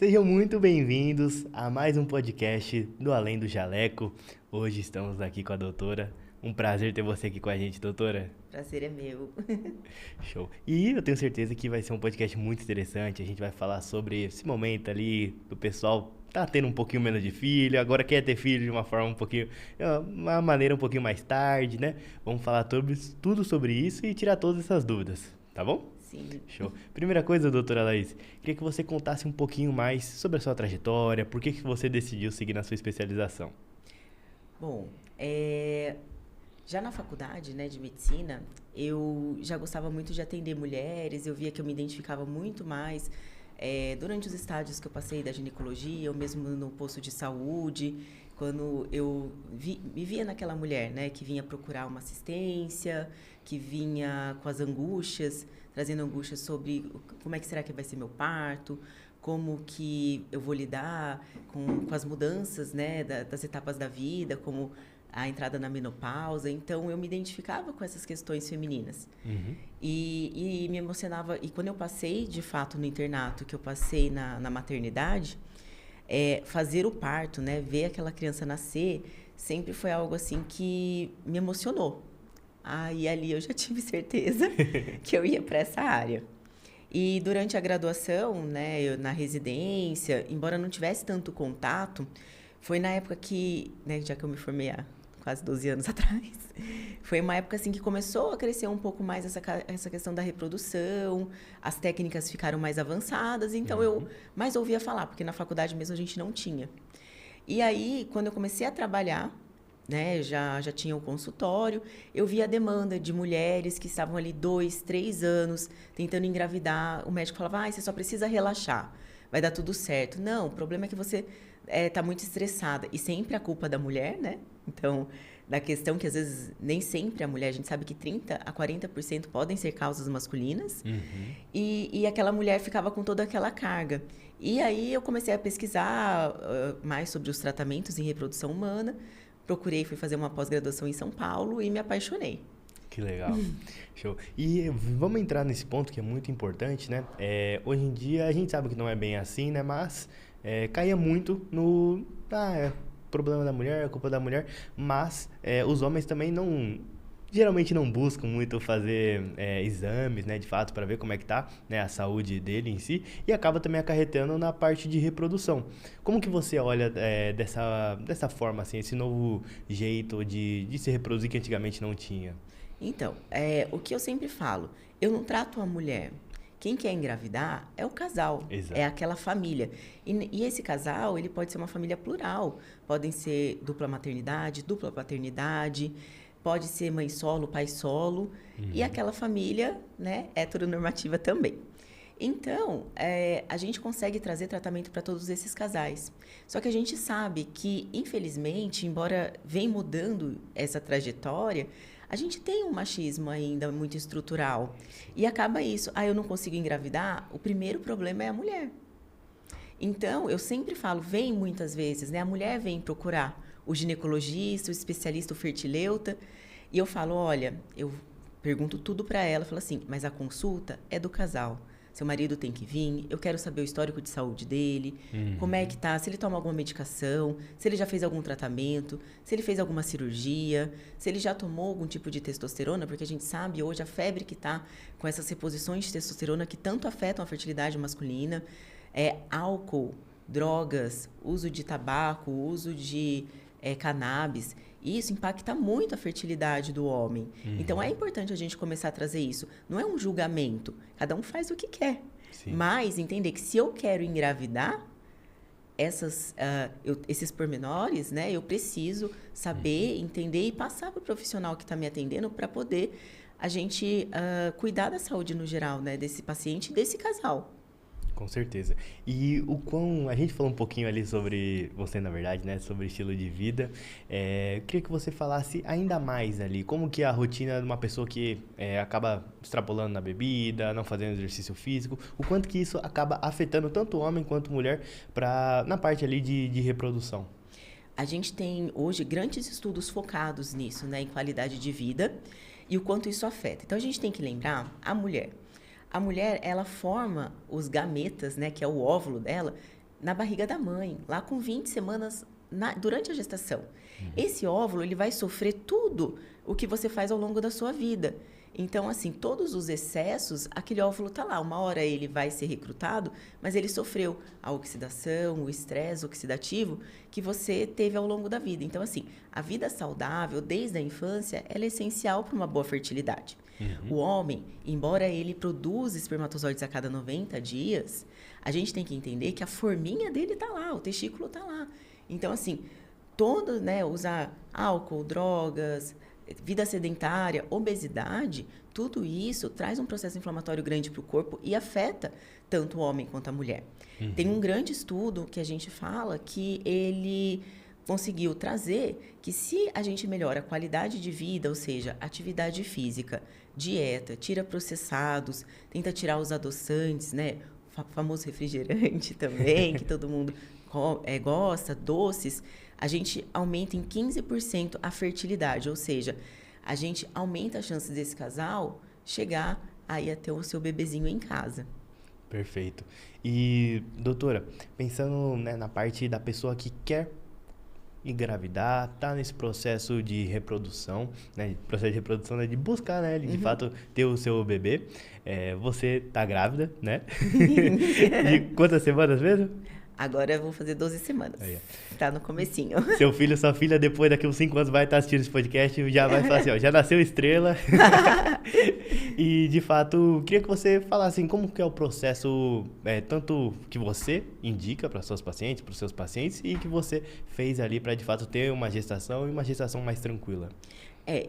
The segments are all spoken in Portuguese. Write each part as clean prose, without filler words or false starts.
Sejam muito bem-vindos a mais um podcast do Além do Jaleco. Hoje estamos aqui com a doutora. Um prazer ter você aqui com a gente, doutora. Prazer é meu. Show. E eu tenho certeza que vai ser um podcast muito interessante. A gente vai falar sobre esse momento ali do pessoal tá tendo um pouquinho menos de filho, agora quer ter filho de uma forma um pouquinho, uma maneira um pouquinho mais tarde, né? Vamos falar tudo sobre isso e tirar todas essas dúvidas, tá bom? Sim. Show. Primeira coisa, doutora Laís, queria que você contasse um pouquinho mais sobre a sua trajetória, por que você decidiu seguir na sua especialização. Bom, já na faculdade, né, de medicina, eu já gostava muito de atender mulheres, eu via que eu me identificava muito mais durante os estágios que eu passei da ginecologia, ou mesmo no posto de saúde, quando eu me via naquela mulher, né, que vinha procurar uma assistência, que vinha com as angústias, trazendo angústias sobre como é que será que vai ser meu parto, como que eu vou lidar com as mudanças, né, das etapas da vida, como a entrada na menopausa. Então, eu me identificava com essas questões femininas. Uhum. E me emocionava. E quando eu passei, de fato, no internato, que eu passei na maternidade, fazer o parto, né, ver aquela criança nascer, sempre foi algo assim que me emocionou. E ali eu já tive certeza que eu ia para essa área. E durante a graduação, né, eu na residência, embora não tivesse tanto contato, foi na época que, né, já que eu me formei há quase 12 anos atrás, foi uma época assim que começou a crescer um pouco mais essa questão da reprodução, as técnicas ficaram mais avançadas, então eu mais ouvia falar, porque na faculdade mesmo a gente não tinha. E aí, quando eu comecei a trabalhar, né, já tinha o consultório, eu via a demanda de mulheres que estavam ali 2, 3 anos tentando engravidar. O médico falava, você só precisa relaxar, vai dar tudo certo. Não, o problema é que você está muito estressada. E sempre a culpa da mulher, né? Então, da questão que às vezes nem sempre a mulher, a gente sabe que 30 a 40% podem ser causas masculinas. Uhum. E aquela mulher ficava com toda aquela carga. E aí eu comecei a pesquisar mais sobre os tratamentos em reprodução humana. Procurei, fui fazer uma pós-graduação em São Paulo e me apaixonei. Que legal. Show. E vamos entrar nesse ponto que é muito importante, né? Hoje em dia a gente sabe que não é bem assim, né? Mas caía muito no... problema da mulher, culpa da mulher. Mas os homens também geralmente não buscam muito fazer exames, né, de fato, para ver como é que tá, né, a saúde dele em si, e acaba também acarretando na parte de reprodução. Como que você olha dessa forma, assim, esse novo jeito de se reproduzir que antigamente não tinha? Então, o que eu sempre falo, eu não trato a mulher. Quem quer engravidar é o casal, Exato. é aquela família. E esse casal, ele pode ser uma família plural. Podem ser dupla maternidade, dupla paternidade, pode ser mãe solo, pai solo, e aquela família, né, heteronormativa também. Então, a gente consegue trazer tratamento para todos esses casais. Só que a gente sabe que, infelizmente, embora venha mudando essa trajetória, a gente tem um machismo ainda muito estrutural. E acaba isso. Eu não consigo engravidar, o primeiro problema é a mulher. Então, eu sempre falo, vem muitas vezes, né? A mulher vem procurar o ginecologista, o especialista, o fertileuta, e eu falo, olha, eu pergunto tudo para ela, falo assim, mas a consulta é do casal. Seu marido tem que vir, eu quero saber o histórico de saúde dele, como é que tá, se ele toma alguma medicação, se ele já fez algum tratamento, se ele fez alguma cirurgia, se ele já tomou algum tipo de testosterona, porque a gente sabe hoje a febre que tá com essas reposições de testosterona que tanto afetam a fertilidade masculina, álcool, drogas, uso de tabaco, uso de cannabis, e isso impacta muito a fertilidade do homem. Então, é importante a gente começar a trazer isso. Não é um julgamento. Cada um faz o que quer. Sim. Mas entender que se eu quero engravidar, esses pormenores, né, eu preciso saber, entender e passar para o profissional que está me atendendo para poder a gente cuidar da saúde no geral, né, desse paciente e desse casal. Com certeza. E a gente falou um pouquinho ali sobre você, na verdade, né? Sobre estilo de vida. Eu queria que você falasse ainda mais ali, como que é a rotina de uma pessoa que acaba extrapolando na bebida, não fazendo exercício físico, o quanto que isso acaba afetando tanto homem quanto mulher na parte ali de reprodução. A gente tem hoje grandes estudos focados nisso, né, em qualidade de vida e o quanto isso afeta. Então a gente tem que lembrar a mulher. A mulher, ela forma os gametas, né, que é o óvulo dela, na barriga da mãe, lá com 20 semanas durante a gestação. Esse óvulo, ele vai sofrer tudo o que você faz ao longo da sua vida. Então, assim, todos os excessos, aquele óvulo está lá. Uma hora ele vai ser recrutado, mas ele sofreu a oxidação, o estresse oxidativo que você teve ao longo da vida. Então, assim, a vida saudável, desde a infância, ela é essencial para uma boa fertilidade. O homem, embora ele produza espermatozoides a cada 90 dias, a gente tem que entender que a forminha dele está lá, o testículo está lá. Então, assim, usar álcool, drogas, vida sedentária, obesidade, tudo isso traz um processo inflamatório grande para o corpo e afeta tanto o homem quanto a mulher. Tem um grande estudo que a gente fala que ele conseguiu trazer que se a gente melhora a qualidade de vida, ou seja, atividade física, dieta, tira processados, tenta tirar os adoçantes, né? Famoso refrigerante também, que todo mundo gosta, doces, a gente aumenta em 15% a fertilidade, ou seja, a gente aumenta a chance desse casal chegar aí a ter o seu bebezinho em casa. Perfeito. E, doutora, pensando, né, na parte da pessoa que quer engravidar, tá nesse processo de reprodução, né, processo de reprodução, né, de buscar, né, de fato ter o seu bebê, você tá grávida, né? De quantas semanas mesmo? Agora eu vou fazer 12 semanas. Tá no comecinho. Seu filho, sua filha, depois daqui uns 5 anos vai estar assistindo esse podcast e já vai falar assim, ó, já nasceu estrela. E, de fato, queria que você falasse assim, como que é o processo, tanto que você indica para suas pacientes, para os seus pacientes, e que você fez ali para, de fato, ter uma gestação e uma gestação mais tranquila.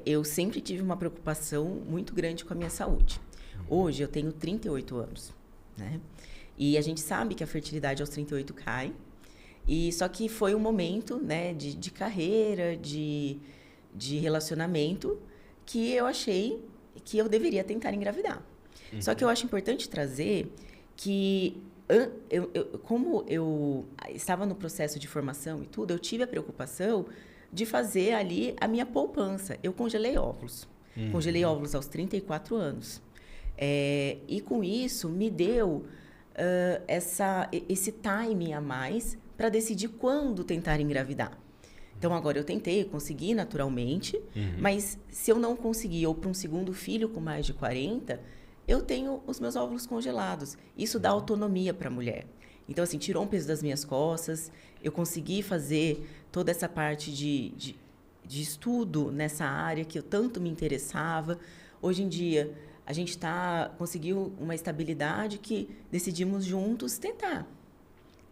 Eu sempre tive uma preocupação muito grande com a minha saúde. Hoje eu tenho 38 anos, né? E a gente sabe que a fertilidade aos 38 cai. E só que foi um momento, né, de carreira, de relacionamento, que eu achei que eu deveria tentar engravidar. Só que eu acho importante trazer que, como eu estava no processo de formação e tudo, eu tive a preocupação de fazer ali a minha poupança. Eu congelei óvulos. Congelei óvulos aos 34 anos. E com isso me deu esse time a mais para decidir quando tentar engravidar. Então, agora eu tentei, eu consegui naturalmente, mas se eu não conseguir, ou para um segundo filho com mais de 40, eu tenho os meus óvulos congelados. Isso dá autonomia para a mulher. Então, assim, tirou um peso das minhas costas, eu consegui fazer toda essa parte de estudo nessa área que eu tanto me interessava. Hoje em dia, a gente conseguiu uma estabilidade que decidimos juntos tentar.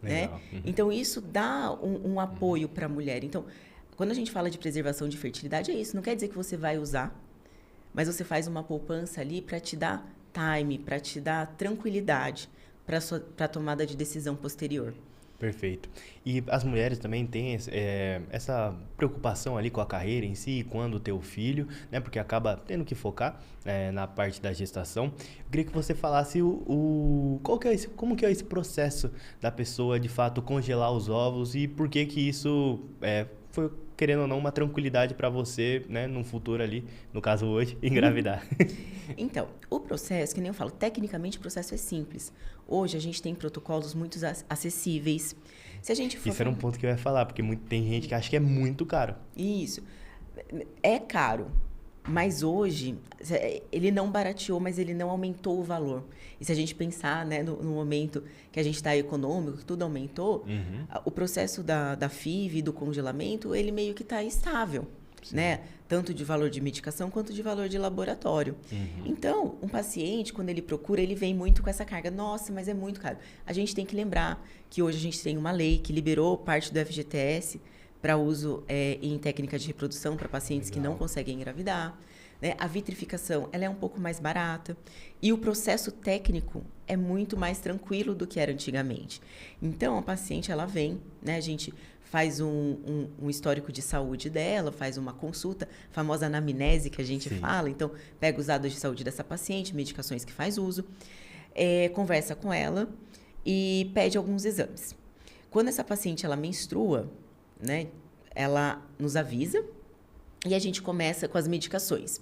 Né? Então, isso dá um apoio para a mulher. Então, quando a gente fala de preservação de fertilidade, é isso. Não quer dizer que você vai usar, mas você faz uma poupança ali para te dar time, para te dar tranquilidade para a tomada de decisão posterior. Perfeito. E as mulheres também têm essa preocupação ali com a carreira em si, quando ter o filho, né? Porque acaba tendo que focar na parte da gestação. Eu queria que você falasse como que é esse processo da pessoa, de fato, congelar os óvulos e por que isso foi, querendo ou não, uma tranquilidade para você, né? No futuro ali, no caso hoje, engravidar. Então, o processo, que nem eu falo, tecnicamente o processo é simples. Hoje a gente tem protocolos muito acessíveis. Se a gente for Isso era um ponto que eu ia falar, porque tem gente que acha que é muito caro. Isso. É caro, mas hoje ele não barateou, mas ele não aumentou o valor. E se a gente pensar, né, no momento que a gente está econômico, que tudo aumentou, o processo da FIV e do congelamento, ele meio que está estável. Né? Tanto de valor de medicação quanto de valor de laboratório. Então, um paciente, quando ele procura, ele vem muito com essa carga. Nossa, mas é muito caro. A gente tem que lembrar que hoje a gente tem uma lei que liberou parte do FGTS para uso em técnicas de reprodução para pacientes que não conseguem engravidar. Né? A vitrificação ela é um pouco mais barata e o processo técnico é muito mais tranquilo do que era antigamente. Então, a paciente ela vem, né? A gente faz um histórico de saúde dela, faz uma consulta, a famosa anamnese que a gente fala. Então, pega os dados de saúde dessa paciente, medicações que faz uso, conversa com ela e pede alguns exames. Quando essa paciente ela menstrua, né, ela nos avisa e a gente começa com as medicações,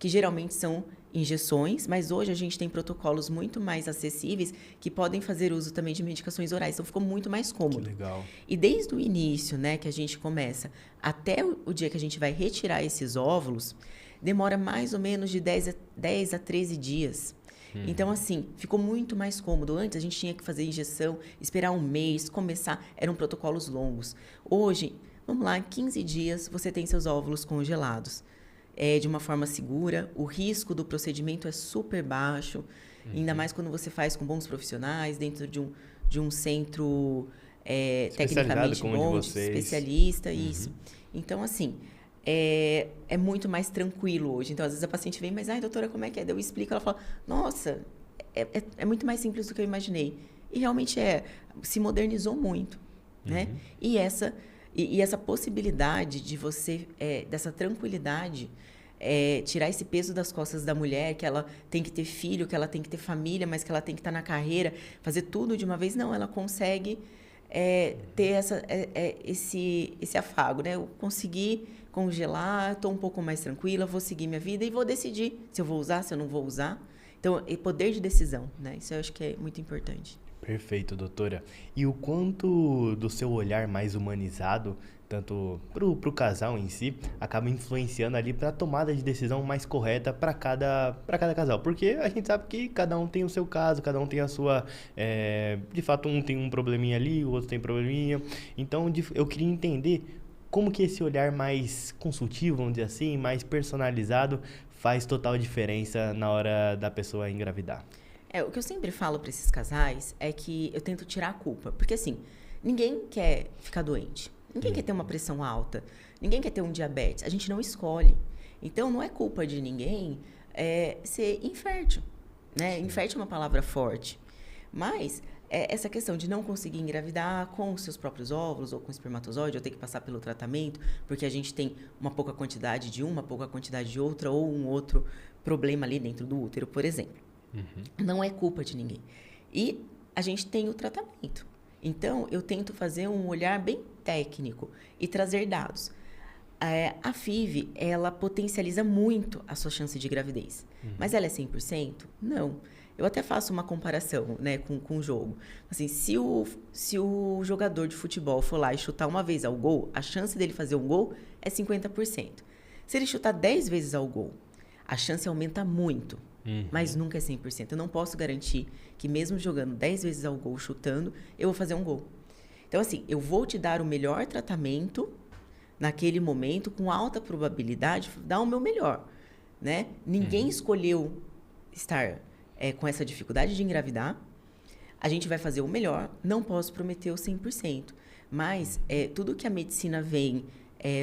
que geralmente são injeções, mas hoje a gente tem protocolos muito mais acessíveis que podem fazer uso também de medicações orais, então ficou muito mais cômodo. Que legal. E desde o início, né, que a gente começa, até o dia que a gente vai retirar esses óvulos, demora mais ou menos de 10 a 13 dias. Então, assim, ficou muito mais cômodo. Antes, a gente tinha que fazer injeção, esperar um mês, começar. Eram protocolos longos. Hoje, vamos lá, em 15 dias, você tem seus óvulos congelados. De uma forma segura. O risco do procedimento é super baixo. Ainda mais quando você faz com bons profissionais, dentro de um centro tecnicamente bom, especialista. Isso. Então, assim... É muito mais tranquilo hoje. Então, às vezes a paciente vem, mas, ai, doutora, como é que é? Daí eu explico, ela fala, nossa, é muito mais simples do que eu imaginei. E realmente se modernizou muito, né? E essa possibilidade de você, dessa tranquilidade, tirar esse peso das costas da mulher, que ela tem que ter filho, que ela tem que ter família, mas que ela tem que estar na carreira, fazer tudo de uma vez. Não, ela consegue ter esse afago, né? Eu consegui congelar, estou um pouco mais tranquila, vou seguir minha vida e vou decidir se eu vou usar, se eu não vou usar. Então, poder de decisão, né? Isso eu acho que é muito importante. Perfeito, doutora. E o quanto do seu olhar mais humanizado, tanto pro casal em si, acaba influenciando ali para a tomada de decisão mais correta para cada casal? Porque a gente sabe que cada um tem o seu caso, cada um tem a sua... de fato, um tem um probleminha ali, o outro tem probleminha. Então, eu queria entender como que esse olhar mais consultivo, vamos dizer assim, mais personalizado, faz total diferença na hora da pessoa engravidar. O que eu sempre falo para esses casais é que eu tento tirar a culpa. Porque, assim, ninguém quer ficar doente. Ninguém quer ter uma pressão alta. Ninguém quer ter um diabetes. A gente não escolhe. Então, não é culpa de ninguém ser infértil, né? Infértil é uma palavra forte. Mas essa questão de não conseguir engravidar com os seus próprios óvulos ou com espermatozoide, ou ter que passar pelo tratamento, porque a gente tem uma pouca quantidade de uma, pouca quantidade de outra, ou um outro problema ali dentro do útero, por exemplo. Não é culpa de ninguém. E a gente tem o tratamento. Então, eu tento fazer um olhar bem técnico e trazer dados. A FIV, ela potencializa muito a sua chance de gravidez. Mas ela é 100%? Não. Eu até faço uma comparação, né, com o jogo. Assim, se o jogador de futebol for lá e chutar uma vez ao gol, a chance dele fazer um gol é 50%. Se ele chutar 10 vezes ao gol, a chance aumenta muito. Mas nunca é 100%. Eu não posso garantir que mesmo jogando 10 vezes ao gol, chutando, eu vou fazer um gol. Então, assim, eu vou te dar o melhor tratamento naquele momento, com alta probabilidade, dar o meu melhor, né? Ninguém escolheu estar com essa dificuldade de engravidar. A gente vai fazer o melhor. Não posso prometer o 100%. Mas tudo que a medicina vem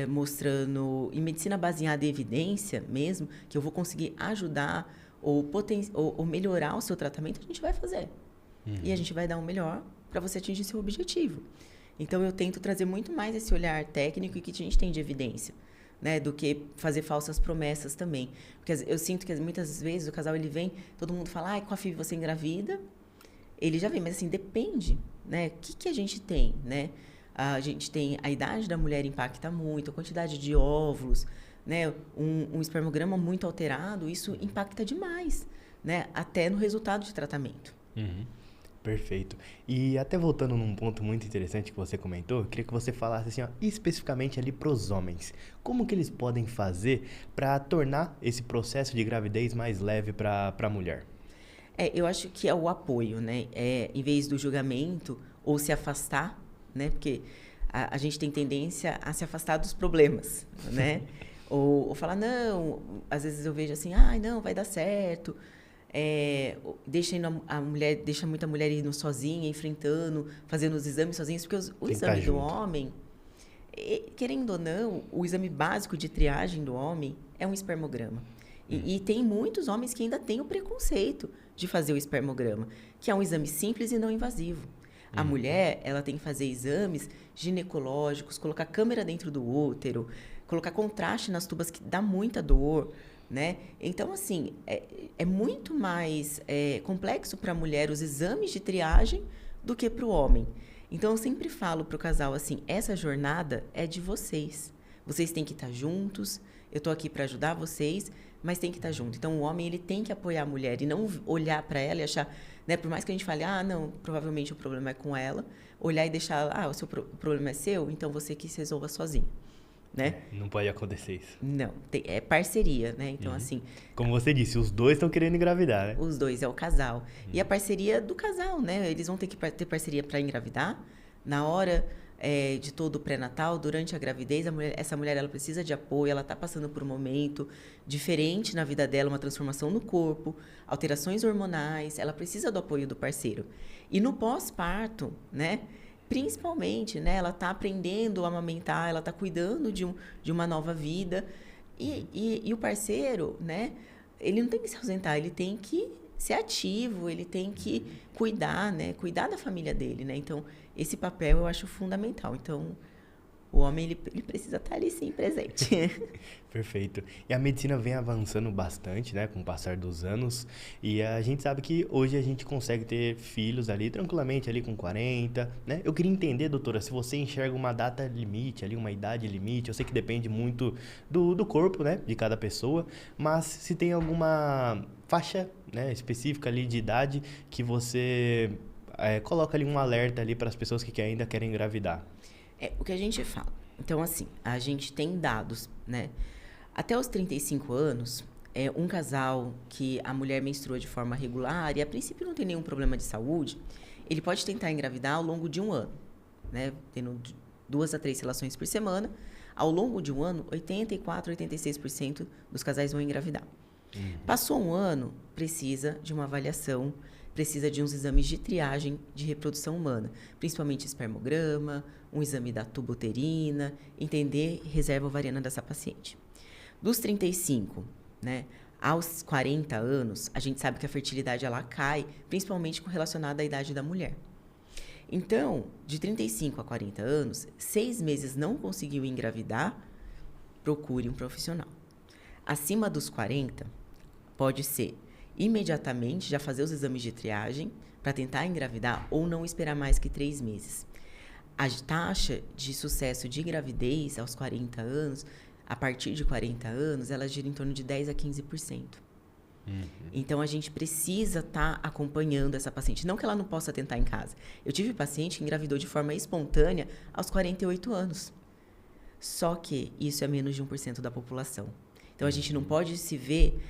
mostrando, e medicina baseada em evidência mesmo, que eu vou conseguir ajudar ou melhorar o seu tratamento, a gente vai fazer. E a gente vai dar o melhor para você atingir seu objetivo. Então, eu tento trazer muito mais esse olhar técnico e que a gente tem de evidência, né, do que fazer falsas promessas também. Porque eu sinto que muitas vezes o casal ele vem, todo mundo fala, com a FIV você engravida. Ele já vem, mas assim, depende, né? O que a gente tem, né? A gente tem a idade da mulher impacta muito, a quantidade de óvulos, né? Um espermograma muito alterado, isso impacta demais, né? Até no resultado de tratamento. Perfeito. E até voltando num ponto muito interessante que você comentou, eu queria que você falasse assim, especificamente ali para os homens. Como que eles podem fazer para tornar esse processo de gravidez mais leve para a mulher? Eu acho que é o apoio, né? Em vez do julgamento ou se afastar, né? Porque a gente tem tendência a se afastar dos problemas, né? ou falar, não, às vezes eu vejo assim, não, vai dar certo. Deixa muita mulher indo sozinha, enfrentando, fazendo os exames sozinhos, porque o exame do homem, querendo ou não, o exame básico de triagem do homem é um espermograma. E tem muitos homens que ainda têm o preconceito de fazer o espermograma, que é um exame simples e não invasivo. A mulher, ela tem que fazer exames ginecológicos, colocar câmera dentro do útero, colocar contraste nas tubas, que dá muita dor, né? Então, assim, é muito mais complexo para a mulher os exames de triagem do que para o homem. Então, eu sempre falo para o casal assim, essa jornada é de vocês. Vocês têm que estar juntos eu tô aqui para ajudar vocês, mas tem que estar junto. Então, o homem, ele tem que apoiar a mulher e não olhar para ela e achar, né? Por mais que a gente fale, não, provavelmente o problema é com ela, olhar e deixar, o problema é seu, então você que se resolva sozinho, né? Não pode acontecer isso. Não, é parceria, né? Então, assim... Como você disse, os dois estão querendo engravidar, né? Os dois, é o casal. E a parceria do casal, né? Eles vão ter que ter parceria para engravidar. Na hora de todo o pré-natal, durante a gravidez, essa mulher ela precisa de apoio, ela está passando por um momento diferente na vida dela, uma transformação no corpo, alterações hormonais, ela precisa do apoio do parceiro. E no pós-parto, né? Principalmente, né? Ela está aprendendo a amamentar, ela está cuidando de uma nova vida. E o parceiro, né? Ele não tem que se ausentar, ele tem que ser ativo, ele tem que cuidar, né? Cuidar da família dele, né? Então, esse papel eu acho fundamental. Então, o homem, ele precisa estar ali, sim, presente. Perfeito. E a medicina vem avançando bastante, né, com o passar dos anos. E a gente sabe que hoje a gente consegue ter filhos ali, tranquilamente, ali com 40, né? Eu queria entender, doutora, se você enxerga uma data limite, ali, uma idade limite. Eu sei que depende muito do corpo, né, de cada pessoa. Mas se tem alguma faixa, né, específica ali de idade que você coloca ali um alerta ali para as pessoas que ainda querem engravidar. É o que a gente fala. Então, assim, a gente tem dados, né? Até os 35 anos, um casal que a mulher menstrua de forma regular e a princípio não tem nenhum problema de saúde, ele pode tentar engravidar ao longo de um ano, né? Tendo 2 a 3 relações por semana. Ao longo de um ano, 84, 86% dos casais vão engravidar. Passou um ano, precisa de uma avaliação, precisa de uns exames de triagem de reprodução humana, principalmente espermograma, um exame da tuba uterina, entender reserva ovariana dessa paciente. Dos 35, né, aos 40 anos, a gente sabe que a fertilidade ela cai, principalmente relacionada à idade da mulher. Então, de 35 a 40 anos, 6 meses não conseguiu engravidar, procure um profissional. Acima dos 40, pode ser imediatamente já fazer os exames de triagem para tentar engravidar ou não esperar mais que 3 meses. A taxa de sucesso de gravidez aos 40 anos, a partir de 40 anos, ela gira em torno de 10 a 15%. Então, a gente precisa estar acompanhando essa paciente. Não que ela não possa tentar em casa. Eu tive paciente que engravidou de forma espontânea aos 48 anos. Só que isso é menos de 1% da população. Então, a gente não pode se ver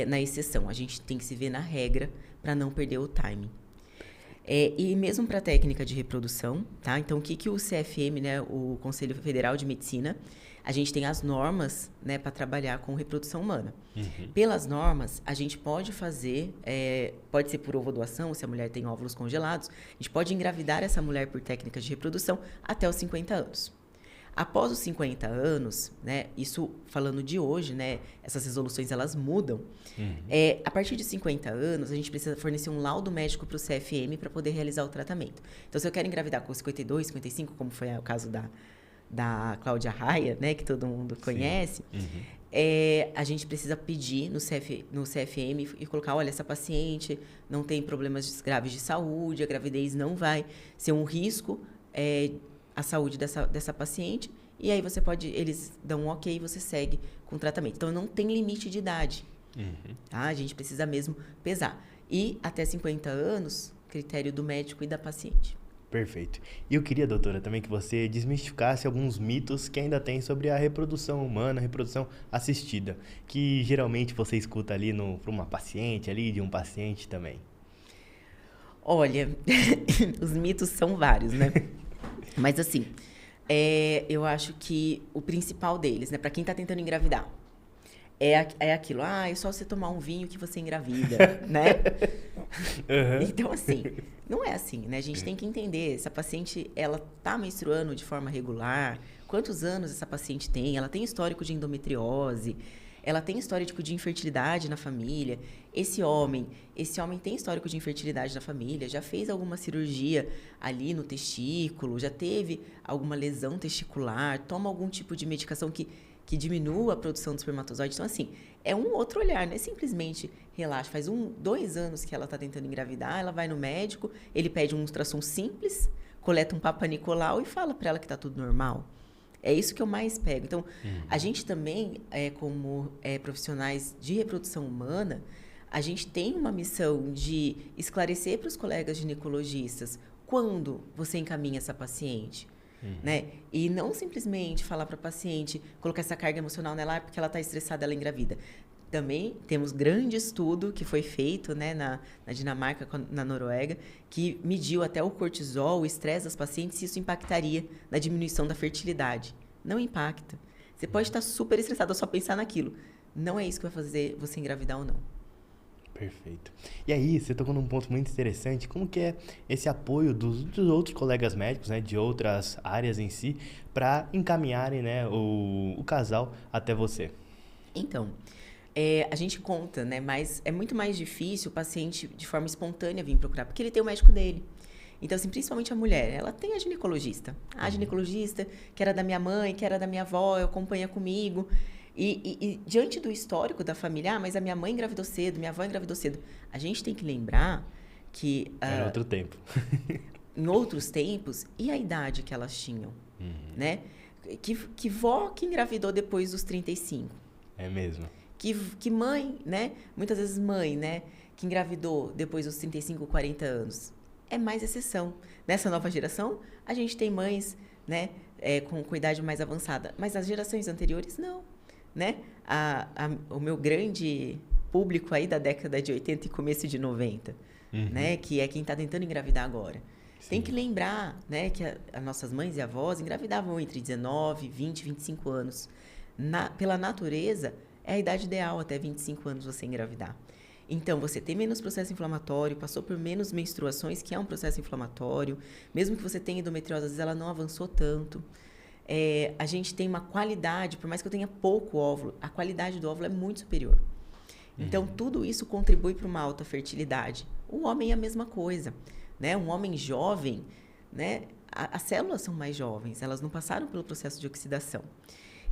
na exceção. A gente tem que se ver na regra para não perder o timing. E mesmo para a técnica de reprodução, tá? Então, o que o CFM, né, o Conselho Federal de Medicina, a gente tem as normas, né, para trabalhar com reprodução humana. Pelas normas, a gente pode fazer, pode ser por ovodoação, se a mulher tem óvulos congelados, a gente pode engravidar essa mulher por técnica de reprodução até os 50 anos. Após os 50 anos, né, isso falando de hoje, né, essas resoluções elas mudam. A partir de 50 anos, a gente precisa fornecer um laudo médico para o CFM para poder realizar o tratamento. Então, se eu quero engravidar com 52, 55, como foi o caso da Cláudia Raia, né, que todo mundo conhece, a gente precisa pedir no CFM e colocar, olha, essa paciente não tem problemas graves de saúde, a gravidez não vai ser um risco a saúde dessa paciente, e aí eles dão um ok e você segue com o tratamento. Então, não tem limite de idade, tá? A gente precisa mesmo pesar. E até 50 anos, critério do médico e da paciente. Perfeito. E eu queria, doutora, também que você desmistificasse alguns mitos que ainda tem sobre a reprodução humana, a reprodução assistida, que geralmente você escuta ali para uma paciente, ali de um paciente também. Olha, os mitos são vários, né? Mas assim, eu acho que o principal deles, né, para quem está tentando engravidar, é aquilo, é só você tomar um vinho que você engravida, né? Então, assim, não é assim, né? A gente tem que entender, essa paciente, ela tá menstruando de forma regular, quantos anos essa paciente tem, ela tem histórico de endometriose, ela tem histórico de infertilidade na família. Esse homem tem histórico de infertilidade na família, já fez alguma cirurgia ali no testículo, já teve alguma lesão testicular, toma algum tipo de medicação que diminua a produção do espermatozoide. Então, assim, é um outro olhar, não é simplesmente relaxa. Faz 2 anos que ela está tentando engravidar, ela vai no médico, ele pede um ultrassom simples, coleta um Papa Nicolau e fala para ela que está tudo normal. É isso que eu mais pego. Então, a gente também, como profissionais de reprodução humana, a gente tem uma missão de esclarecer para os colegas ginecologistas quando você encaminha essa paciente. Né? E não simplesmente falar para a paciente, colocar essa carga emocional nela porque ela está estressada, ela engravida. Também temos grande estudo que foi feito, né, na Dinamarca, na Noruega, que mediu até o cortisol, o estresse das pacientes, se isso impactaria na diminuição da fertilidade. Não impacta. Você pode estar super estressada, só pensar naquilo. Não é isso que vai fazer você engravidar ou não. Perfeito. E aí, você tocou num ponto muito interessante, como que é esse apoio dos outros colegas médicos, né, de outras áreas em si, para encaminharem, né, o casal até você? Então, a gente conta, né, mas é muito mais difícil o paciente, de forma espontânea, vir procurar, porque ele tem o médico dele. Então, assim, principalmente a mulher, ela tem a ginecologista. A ginecologista, que era da minha mãe, que era da minha avó, acompanha comigo. E diante do histórico da família, mas a minha mãe engravidou cedo, minha avó engravidou cedo. A gente tem que lembrar que... Era outro tempo. Em outros tempos, e a idade que elas tinham, né? Que vó que engravidou depois dos 35? É mesmo. Que mãe, né? Muitas vezes mãe, né? Que engravidou depois dos 35, 40 anos. É mais exceção. Nessa nova geração, a gente tem mães, né? Com idade mais avançada. Mas as gerações anteriores, não. Né? O meu grande público aí da década de 80 e começo de 90, né? Que é quem está tentando engravidar agora. Sim. Tem que lembrar, né, que as nossas mães e avós engravidavam entre 19, 20, 25 anos. Pela natureza, é a idade ideal até 25 anos você engravidar. Então, você tem menos processo inflamatório, passou por menos menstruações, que é um processo inflamatório. Mesmo que você tenha endometriose, às vezes ela não avançou tanto. A gente tem uma qualidade, por mais que eu tenha pouco óvulo, a qualidade do óvulo é muito superior. Então, tudo isso contribui para uma alta fertilidade. O homem é a mesma coisa, né? Um homem jovem, né? As células são mais jovens, elas não passaram pelo processo de oxidação.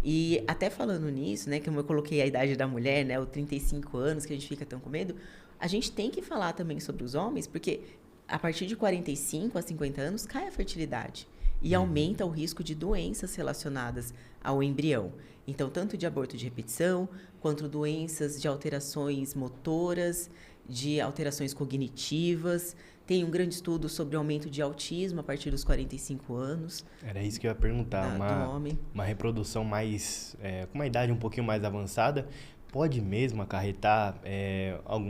E até falando nisso, né, que eu coloquei a idade da mulher, né, os 35 anos, que a gente fica tão com medo, a gente tem que falar também sobre os homens, porque a partir de 45 a 50 anos cai a fertilidade. E aumenta o risco de doenças relacionadas ao embrião. Então, tanto de aborto de repetição, quanto doenças de alterações motoras, de alterações cognitivas. Tem um grande estudo sobre o aumento de autismo a partir dos 45 anos. Era isso que eu ia perguntar. Do homem. Uma reprodução mais, com uma idade um pouquinho mais avançada, pode mesmo acarretar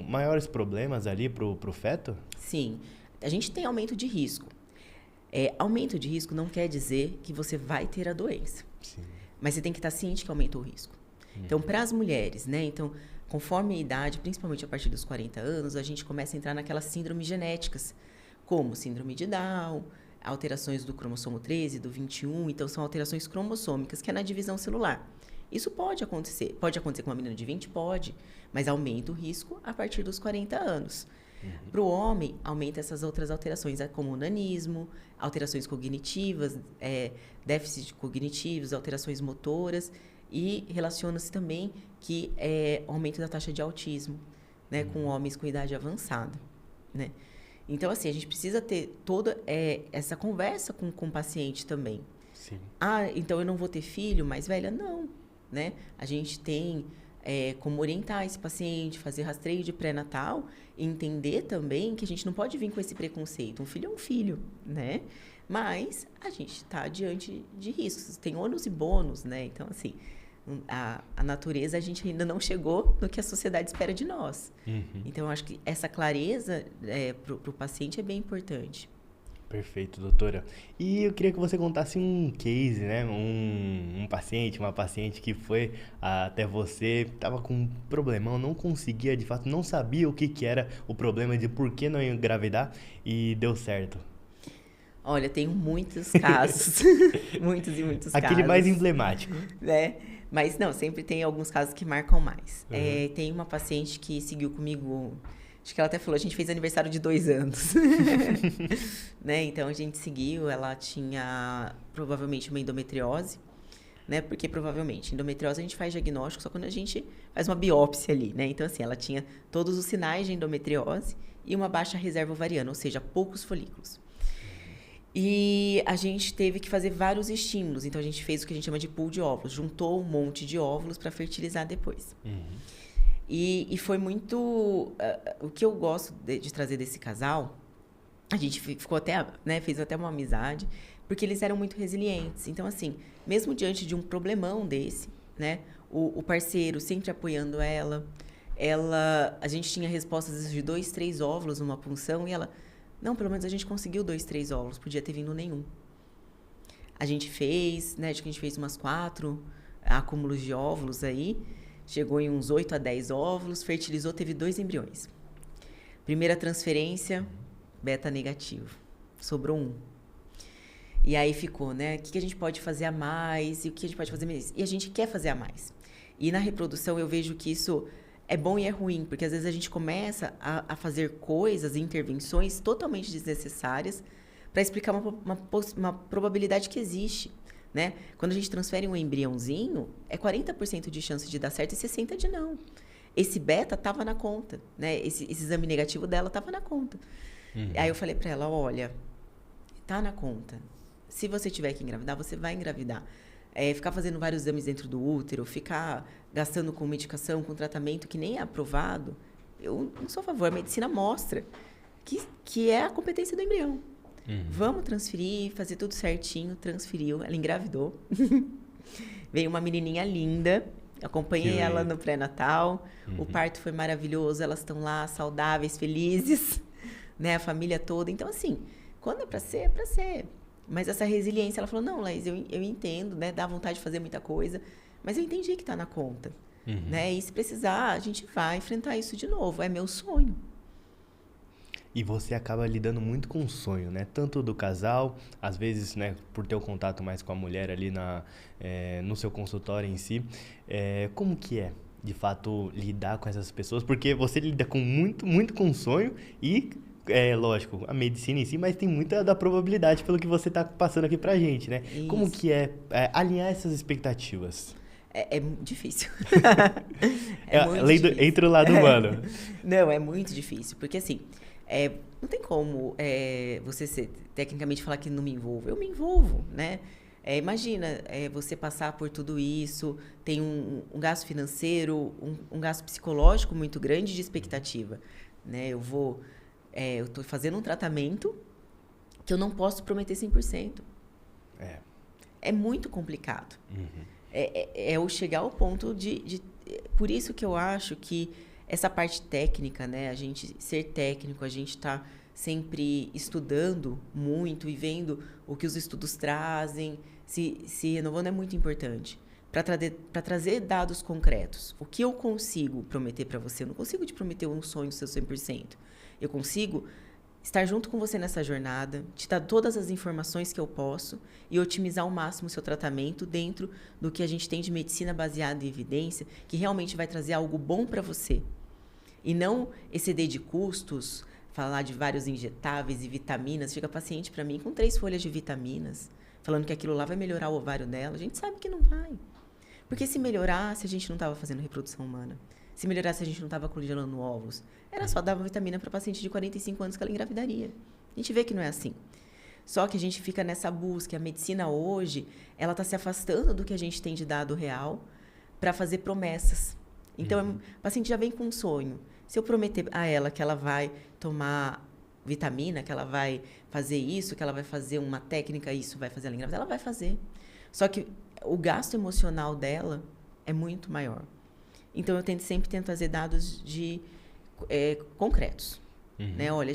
maiores problemas ali para o feto? Sim. A gente tem aumento de risco. Aumento de risco não quer dizer que você vai ter a doença. Sim. Mas você tem que estar ciente que aumentou o risco. Então, para as mulheres, né? Então, conforme a idade, principalmente a partir dos 40 anos, a gente começa a entrar naquelas síndromes genéticas, como síndrome de Down, alterações do cromossomo 13, do 21. Então, são alterações cromossômicas, que é na divisão celular. Isso pode acontecer. Pode acontecer com uma menina de 20? Pode. Mas aumenta o risco a partir dos 40 anos. Para o homem, aumenta essas outras alterações, como o nanismo, alterações cognitivas, déficits cognitivos, alterações motoras, e relaciona-se também que aumento da taxa de autismo, né, com homens com idade avançada, né? Então, assim, a gente precisa ter toda essa conversa com o paciente também. Sim. Então eu não vou ter filho mais velha? Não, né? A gente tem como orientar esse paciente, fazer rastreio de pré-natal e entender também que a gente não pode vir com esse preconceito. Um filho é um filho, né? Mas a gente está diante de riscos. Tem ônus e bônus, né? Então, assim, a natureza, a gente ainda não chegou no que a sociedade espera de nós. Então, eu acho que essa clareza para o paciente é bem importante. Perfeito, doutora. E eu queria que você contasse um case, né? Um paciente, uma paciente que foi até você, estava com um problemão, não conseguia, de fato, não sabia o que era o problema de por que não engravidar e deu certo. Olha, tenho muitos casos, muitos e muitos casos. Aquele mais emblemático. Né? Mas não, sempre tem alguns casos que marcam mais. Tem uma paciente que seguiu comigo... Acho que ela até falou, a gente fez aniversário de 2 anos. Né? Então, a gente seguiu, ela tinha provavelmente uma endometriose, né? Porque provavelmente, endometriose a gente faz diagnóstico só quando a gente faz uma biópsia ali, né? Então, assim, ela tinha todos os sinais de endometriose e uma baixa reserva ovariana, ou seja, poucos folículos. E a gente teve que fazer vários estímulos. Então, a gente fez o que a gente chama de pool de óvulos. Juntou um monte de óvulos para fertilizar depois. E foi muito... o que eu gosto de trazer desse casal, a gente ficou até, né, fez até uma amizade, porque eles eram muito resilientes. Então, assim, mesmo diante de um problemão desse, né, o parceiro sempre apoiando ela, a gente tinha respostas de 2, 3 óvulos numa punção, e ela... Não, pelo menos a gente conseguiu 2, 3 óvulos, podia ter vindo nenhum. A gente fez, né? Acho que a gente fez umas 4 acúmulos de óvulos aí. Chegou em uns 8 a 10 óvulos, fertilizou, teve 2 embriões. Primeira transferência, beta negativo. Sobrou 1. E aí ficou, né? O que a gente pode fazer a mais? E o que a gente pode fazer menos? E a gente quer fazer a mais. E na reprodução eu vejo que isso... é bom e é ruim, porque às vezes a gente começa a fazer coisas, intervenções totalmente desnecessárias para explicar uma probabilidade que existe, né? Quando a gente transfere um embriãozinho, é 40% de chance de dar certo e 60% de não. Esse beta estava na conta, né? Esse exame negativo dela estava na conta. Aí eu falei para ela, olha, tá na conta. Se você tiver que engravidar, você vai engravidar. Ficar fazendo vários exames dentro do útero, ficar gastando com medicação, com tratamento que nem é aprovado, eu não sou a favor. A medicina mostra que é a competência do embrião. Vamos transferir, fazer tudo certinho. Transferiu, ela engravidou. Veio uma menininha linda, acompanhei ela no pré-natal. O parto foi maravilhoso, elas estão lá saudáveis, felizes, né? A família toda. Então, assim, quando é para ser, é para ser. Mas essa resiliência, ela falou, não, Laís, eu entendo, né? Dá vontade de fazer muita coisa, mas eu entendi que está na conta, né? E se precisar, a gente vai enfrentar isso de novo. É meu sonho. E você acaba lidando muito com o sonho, né? Tanto do casal, às vezes, né, por ter o contato mais com a mulher ali no seu consultório em si. Como que é, de fato, lidar com essas pessoas? Porque você lida com muito com o sonho e... lógico, a medicina em si, mas tem muita da probabilidade pelo que você está passando aqui pra gente, né? Isso. Como que é alinhar essas expectativas? É difícil. Entra o lado humano. Não, é muito difícil, porque assim, não tem como você tecnicamente falar que não me envolvo. Eu me envolvo, né? Imagina você passar por tudo isso, tem um gasto financeiro, um gasto psicológico muito grande de expectativa, né? Eu estou fazendo um tratamento que eu não posso prometer 100%. É muito complicado. Eu chegar ao ponto de... Por isso que eu acho que essa parte técnica, né? A gente ser técnico, a gente está sempre estudando muito e vendo o que os estudos trazem, se renovando é muito importante. Para trazer dados concretos. O que eu consigo prometer para você? Eu não consigo te prometer um sonho seu 100%. Eu consigo estar junto com você nessa jornada, te dar todas as informações que eu posso e otimizar ao máximo o seu tratamento dentro do que a gente tem de medicina baseada em evidência, que realmente vai trazer algo bom para você. E não exceder de custos, falar de vários injetáveis e vitaminas. Chega paciente para mim com 3 folhas de vitaminas, falando que aquilo lá vai melhorar o ovário dela. A gente sabe que não vai. Porque se melhorasse, a gente não estava fazendo reprodução humana. Se melhorasse, a gente não estava congelando óvulos. Era só dar uma vitamina para paciente de 45 anos que ela engravidaria. A gente vê que não é assim. Só que a gente fica nessa busca. A medicina hoje, ela está se afastando do que a gente tem de dado real para fazer promessas. Então, o paciente já vem com um sonho. Se eu prometer a ela que ela vai tomar vitamina, que ela vai fazer isso, que ela vai fazer uma técnica, isso vai fazer ela engravidar, ela vai fazer. Só que o gasto emocional dela é muito maior. Então, eu sempre tento trazer dados concretos. Né? Olha,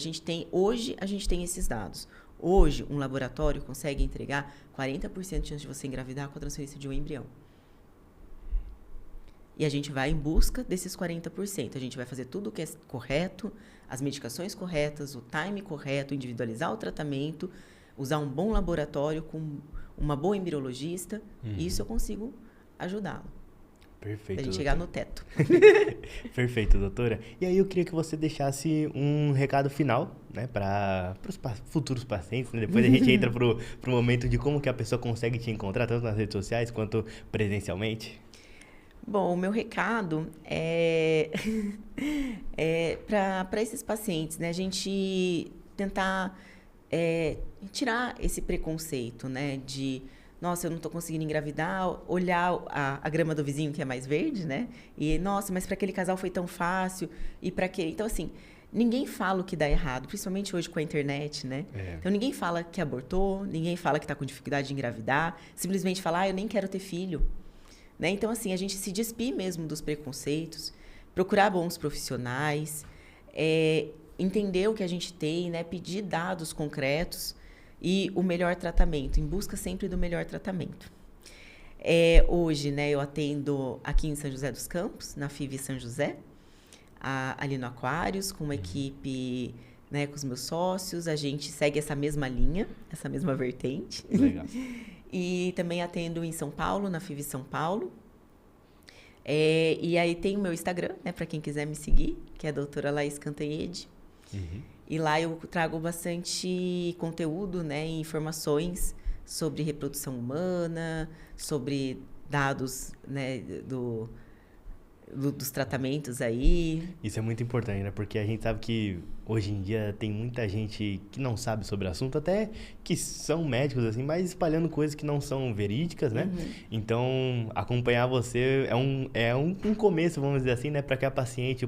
hoje a gente tem esses dados. Hoje, um laboratório consegue entregar 40% de chance de você engravidar com a transferência de um embrião. E a gente vai em busca desses 40%. A gente vai fazer tudo o que é correto, as medicações corretas, o time correto, individualizar o tratamento, usar um bom laboratório com uma boa embriologista. E isso eu consigo ajudá-lo. Perfeito. Pra gente chegar no teto. Perfeito, doutora. E aí eu queria que você deixasse um recado final, né, para os futuros pacientes, né? Depois a gente entra pro momento de como que a pessoa consegue te encontrar, tanto nas redes sociais quanto presencialmente. Bom, o meu recado é para esses pacientes, né? A gente tentar tirar esse preconceito, né? De, nossa, eu não estou conseguindo engravidar, olhar a grama do vizinho que é mais verde, né? E, nossa, mas para aquele casal foi tão fácil, e para aquele... Então, assim, ninguém fala o que dá errado, principalmente hoje com a internet, né? Então, ninguém fala que abortou, ninguém fala que está com dificuldade de engravidar, simplesmente fala, eu nem quero ter filho. Né? Então, assim, a gente se despir mesmo dos preconceitos, procurar bons profissionais, entender o que a gente tem, né? Pedir dados concretos e o melhor tratamento, em busca sempre do melhor tratamento. Hoje, né, eu atendo aqui em São José dos Campos, na FIV São José, ali no Aquários, com uma equipe, né, com os meus sócios. A gente segue essa mesma linha, essa mesma vertente. Legal. E também atendo em São Paulo, na FIV São Paulo. E aí tem o meu Instagram, né, para quem quiser me seguir, que é a doutora Laís Cantanhede. E lá eu trago bastante conteúdo, né, e informações sobre reprodução humana, sobre dados, né, dos tratamentos aí. Isso é muito importante, né? Porque a gente sabe que hoje em dia tem muita gente que não sabe sobre o assunto, até que são médicos, assim, mas espalhando coisas que não são verídicas, né? Então, acompanhar você é um começo, vamos dizer assim, né? Para que o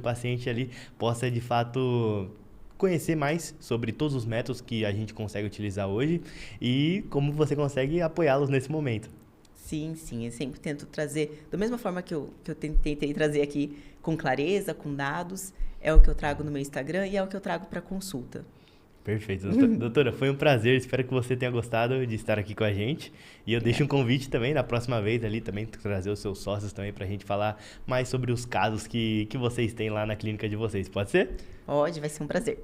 paciente ali possa, de fato, conhecer mais sobre todos os métodos que a gente consegue utilizar hoje e como você consegue apoiá-los nesse momento. Sim, sim. Eu sempre tento trazer, da mesma forma que eu tentei trazer aqui com clareza, com dados, é o que eu trago no meu Instagram e é o que eu trago para consulta. Perfeito. Doutora, foi um prazer. Espero que você tenha gostado de estar aqui com a gente. E eu deixo um convite também, na próxima vez ali, também trazer os seus sócios também para a gente falar mais sobre os casos que vocês têm lá na clínica de vocês. Pode ser? Pode, vai ser um prazer.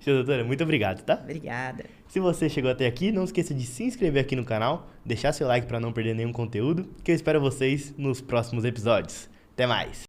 Show, doutora. Muito obrigado, tá? Obrigada. Se você chegou até aqui, não esqueça de se inscrever aqui no canal, deixar seu like para não perder nenhum conteúdo, que eu espero vocês nos próximos episódios. Até mais!